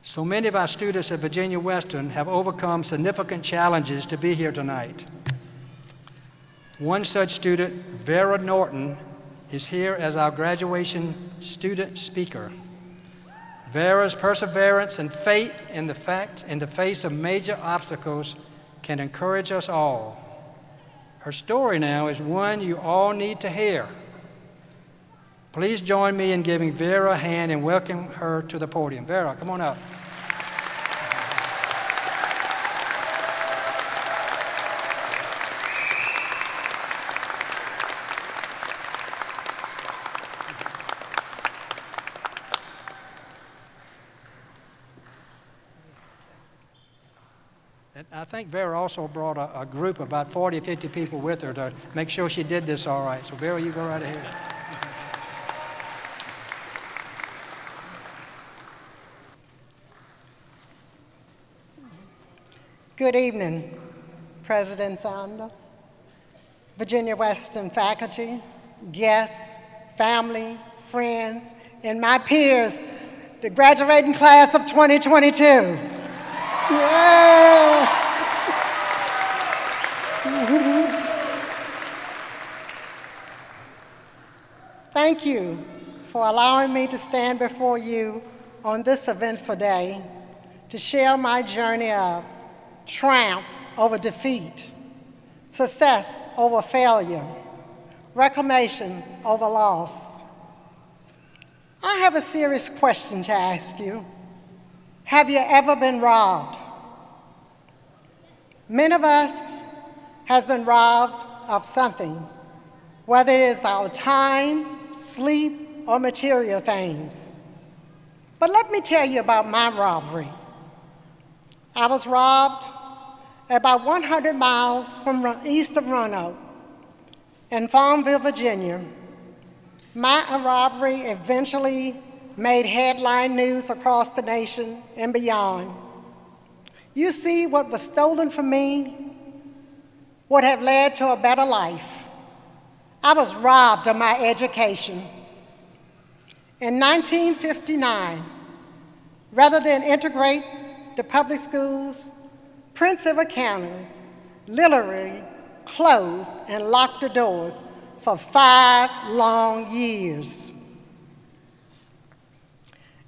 So many of our students at Virginia Western have overcome significant challenges to be here tonight. One such student, Vera Morton, is here as our graduation student speaker. Vera's perseverance and faith in the face of major obstacles can encourage us all. Her story now is one you all need to hear. Please join me in giving Vera a hand and welcome her to the podium. Vera, come on up. I think Vera also brought a group, about 40 or 50 people with her to make sure she did this all right. So Vera, you go right ahead. Good evening, President Sander, Virginia Western faculty, guests, family, friends, and my peers, the graduating class of 2022. Yeah. Thank you for allowing me to stand before you on this eventful day to share my journey of triumph over defeat, success over failure, reclamation over loss. I have a serious question to ask you. Have you ever been robbed? Many of us has been robbed of something, whether it is our time, sleep, or material things. But let me tell you about my robbery. I was robbed about 100 miles from east of Roanoke in Farmville, Virginia. My robbery eventually made headline news across the nation and beyond. You see, what was stolen from me would have led to a better life. I was robbed of my education. In 1959, rather than integrate the public schools, Prince Edward County literally closed and locked the doors for 5 long years.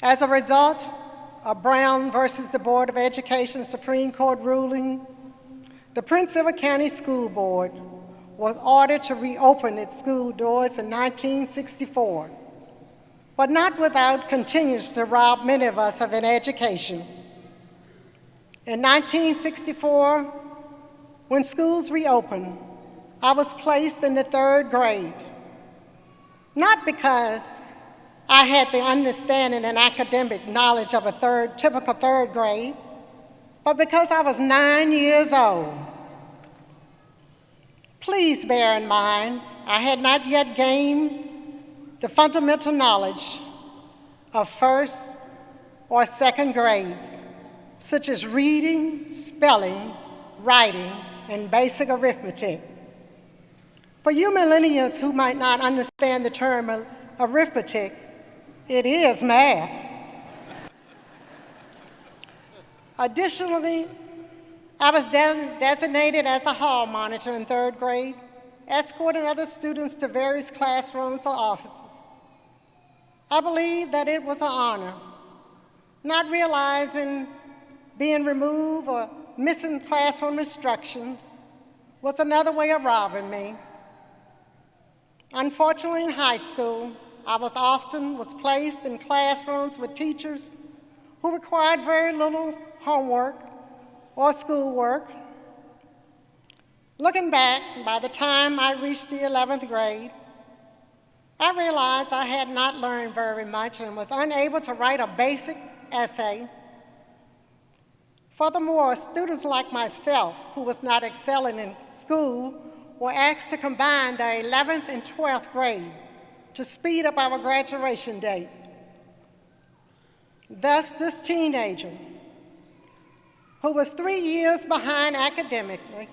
As a result of Brown versus the Board of Education Supreme Court ruling, the Prince Edward County School Board was ordered to reopen its school doors in 1964, but not without continuing to rob many of us of an education. In 1964, when schools reopened, I was placed in the 3rd grade, not because I had the understanding and academic knowledge of a typical 3rd grade, but because I was 9 years old. Please bear in mind, I had not yet gained the fundamental knowledge of 1st or 2nd grades, such as reading, spelling, writing, and basic arithmetic. For you millennials who might not understand the term arithmetic, it is math. Additionally, I was designated as a hall monitor in 3rd grade, escorting other students to various classrooms or offices. I believe that it was an honor, not realizing being removed or missing classroom instruction was another way of robbing me. Unfortunately, in high school, I was placed in classrooms with teachers who required very little homework or schoolwork. Looking back, by the time I reached the 11th grade, I realized I had not learned very much and was unable to write a basic essay. Furthermore, students like myself, who was not excelling in school, were asked to combine their 11th and 12th grade to speed up our graduation date. Thus, this teenager, who was 3 years behind academically,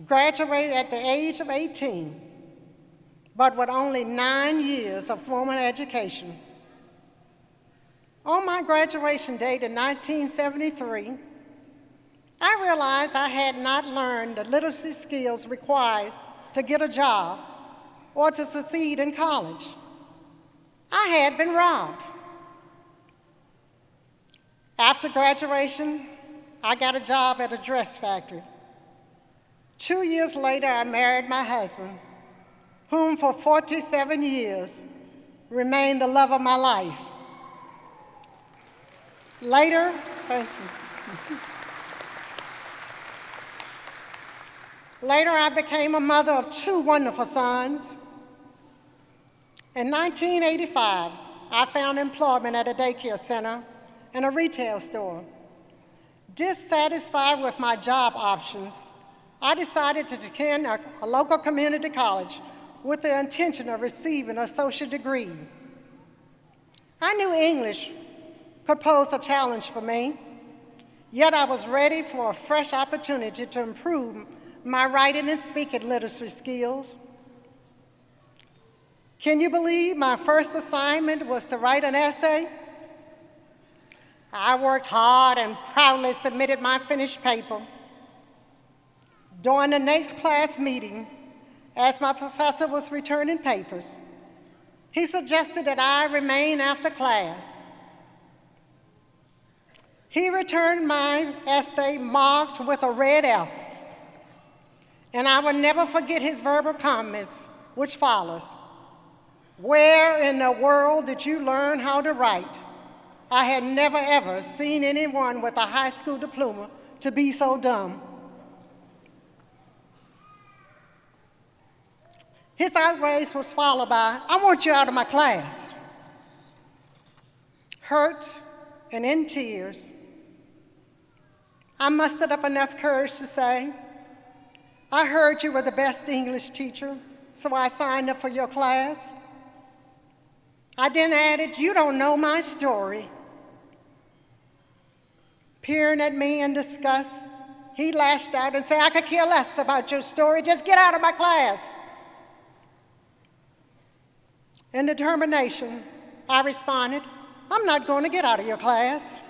graduated at the age of 18, but with only 9 years of formal education. On my graduation date in 1973, I realized I had not learned the literacy skills required to get a job or to succeed in college. I had been robbed. After graduation, I got a job at a dress factory. 2 years later, I married my husband, whom for 47 years remained the love of my life. Later, thank you. Later, I became a mother of 2 wonderful sons. In 1985, I found employment at a daycare center and a retail store. Dissatisfied with my job options, I decided to attend a local community college with the intention of receiving an associate degree. I knew English could pose a challenge for me, yet I was ready for a fresh opportunity to improve my writing and speaking literacy skills. Can you believe my first assignment was to write an essay? I worked hard and proudly submitted my finished paper. During the next class meeting, as my professor was returning papers, he suggested that I remain after class. He returned my essay marked with a red F, and I will never forget his verbal comments, which follows. Where in the world did you learn how to write? I had never ever seen anyone with a high school diploma to be so dumb. His outrage was followed by, I want you out of my class. Hurt and in tears, I mustered up enough courage to say, I heard you were the best English teacher, so I signed up for your class. I then added, you don't know my story. Peering at me in disgust, he lashed out and said, I could care less about your story, just get out of my class. In determination, I responded, I'm not going to get out of your class.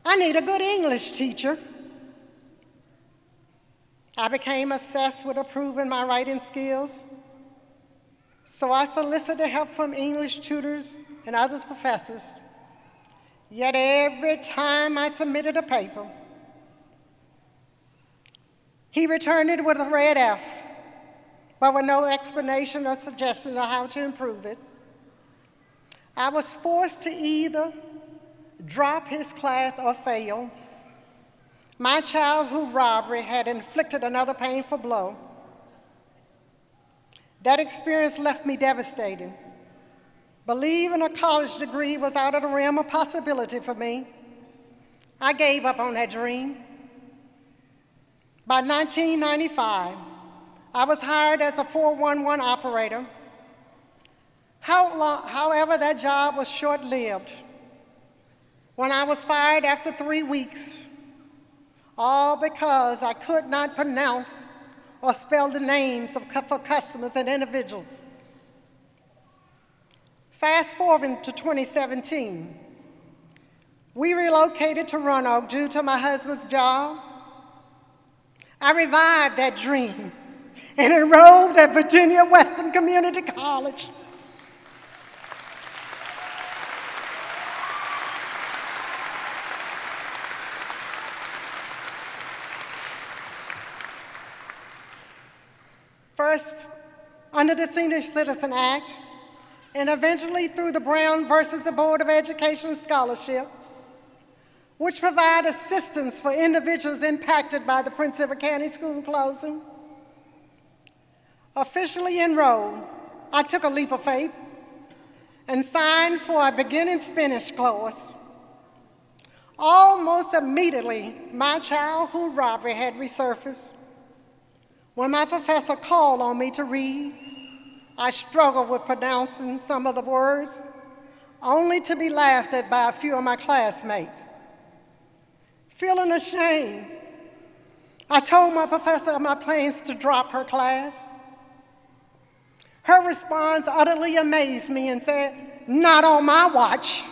I need a good English teacher. I became obsessed with improving my writing skills, so I solicited help from English tutors and other professors. Yet every time I submitted a paper, he returned it with a red F, but with no explanation or suggestion of how to improve it. I was forced to either drop his class or fail. My childhood robbery had inflicted another painful blow. That experience left me devastated. Believing a college degree was out of the realm of possibility for me. I gave up on that dream. By 1995, I was hired as a 411 operator. However, that job was short-lived. When I was fired after 3 weeks, all because I could not pronounce or spell the names for customers and individuals. Fast forward to 2017. We relocated to Roanoke due to my husband's job. I revived that dream and enrolled at Virginia Western Community College. First, under the Senior Citizen Act, and eventually through the Brown versus the Board of Education Scholarship, which provide assistance for individuals impacted by the Prince Edward County School closing. Officially enrolled, I took a leap of faith and signed for a beginning Spanish course. Almost immediately, my childhood robbery had resurfaced. When my professor called on me to read, I struggled with pronouncing some of the words, only to be laughed at by a few of my classmates. Feeling ashamed, I told my professor of my plans to drop her class. Her response utterly amazed me and said, "Not on my watch."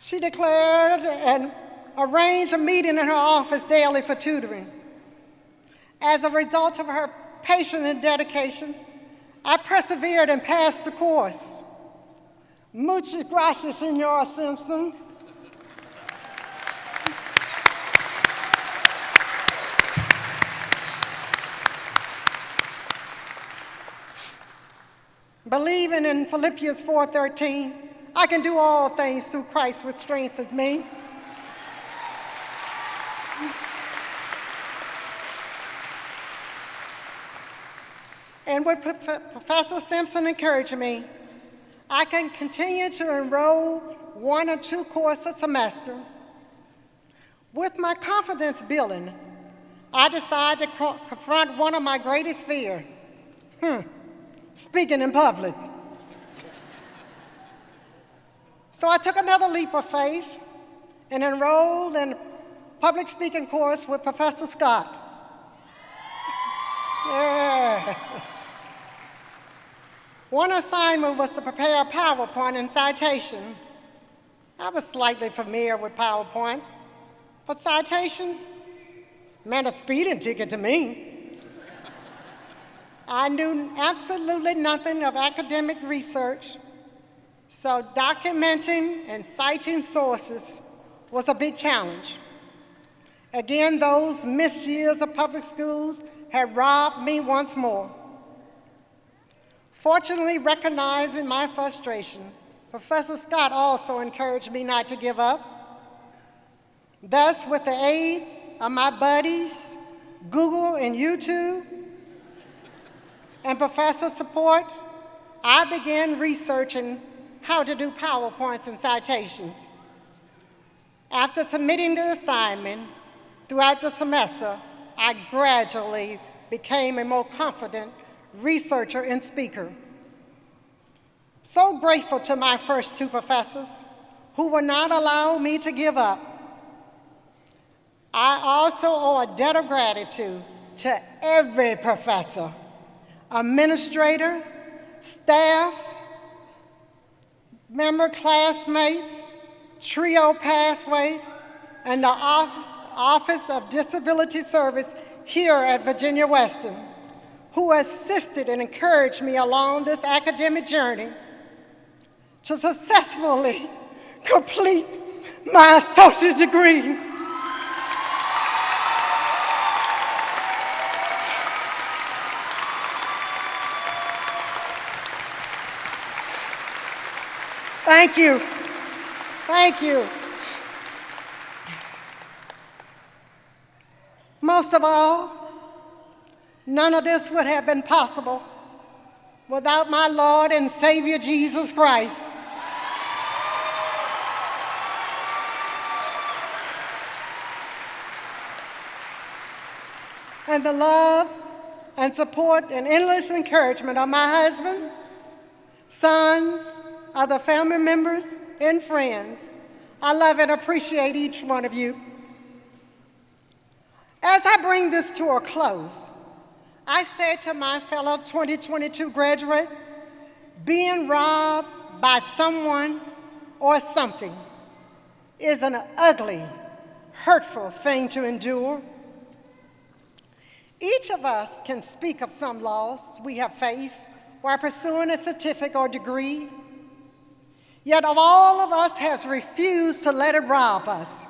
She declared and arranged a meeting in her office daily for tutoring. As a result of her patience and dedication, I persevered and passed the course. Muchas gracias, Senora Simpson. Believing in Philippians 4:13, I can do all things through Christ which strengthens me. And with Professor Simpson encouraging me, I can continue to enroll 1 or 2 courses a semester. With my confidence building, I decided to confront one of my greatest fears, speaking in public. So I took another leap of faith and enrolled in a public speaking course with Professor Scott. Yeah. One assignment was to prepare a PowerPoint and citation. I was slightly familiar with PowerPoint, but citation meant a speeding ticket to me. I knew absolutely nothing of academic research, so documenting and citing sources was a big challenge. Again, those missed years of public schools had robbed me once more. Fortunately, recognizing my frustration, Professor Scott also encouraged me not to give up. Thus, with the aid of my buddies, Google and YouTube, and professor support, I began researching how to do PowerPoints and citations. After submitting the assignment throughout the semester, I gradually became a more confident researcher and speaker. So grateful to my first 2 professors who would not allow me to give up. I also owe a debt of gratitude to every professor, administrator, staff, member classmates, TRIO Pathways, and the Office of Disability Service here at Virginia Western, who assisted and encouraged me along this academic journey to successfully complete my associate's degree. Thank you. Thank you. Most of all, none of this would have been possible without my Lord and Savior Jesus Christ. And the love and support and endless encouragement of my husband, sons, other family members, and friends. I love and appreciate each one of you. As I bring this to a close, I say to my fellow 2022 graduate, being robbed by someone or something is an ugly, hurtful thing to endure. Each of us can speak of some loss we have faced while pursuing a certificate or degree, yet of all of us has refused to let it rob us.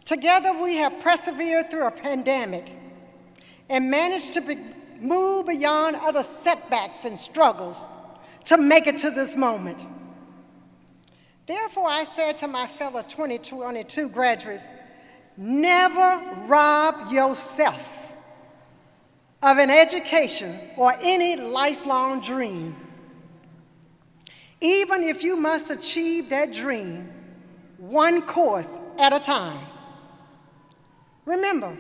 Together we have persevered through a pandemic and managed to move beyond other setbacks and struggles to make it to this moment. Therefore, I said to my fellow 2022 graduates, never rob yourself of an education or any lifelong dream. Even if you must achieve that dream one course at a time. Remember,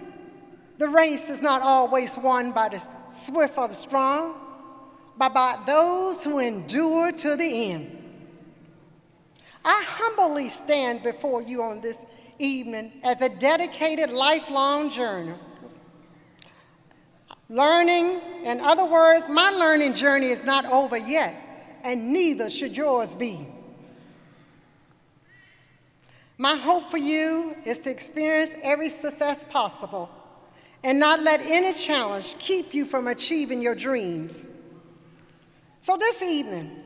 the race is not always won by the swift or the strong, but by those who endure to the end. I humbly stand before you on this evening as a dedicated lifelong journey. Learning, in other words, my learning journey is not over yet, and neither should yours be. My hope for you is to experience every success possible and not let any challenge keep you from achieving your dreams. So this evening,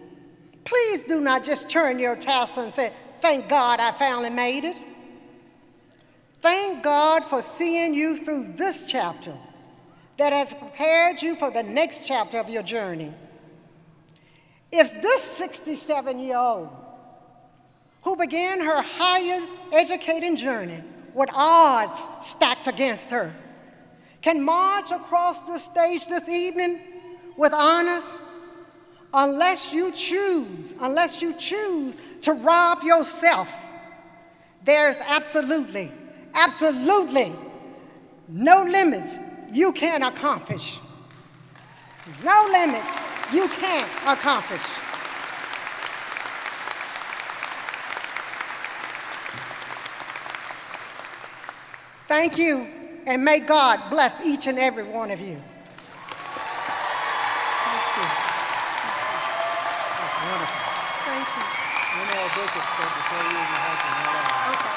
please do not just turn your tassel and say, "Thank God I finally made it." Thank God for seeing you through this chapter that has prepared you for the next chapter of your journey. If this 67-year-old who began her higher educating journey with odds stacked against her can march across the stage this evening with honors, unless you choose to rob yourself, there's absolutely no limits you can accomplish. No limits you can't accomplish. Thank you, and may God bless each and every one of you. Thank you. Wonderful. Thank you. You know, Bishop said before you even had to know that. Okay.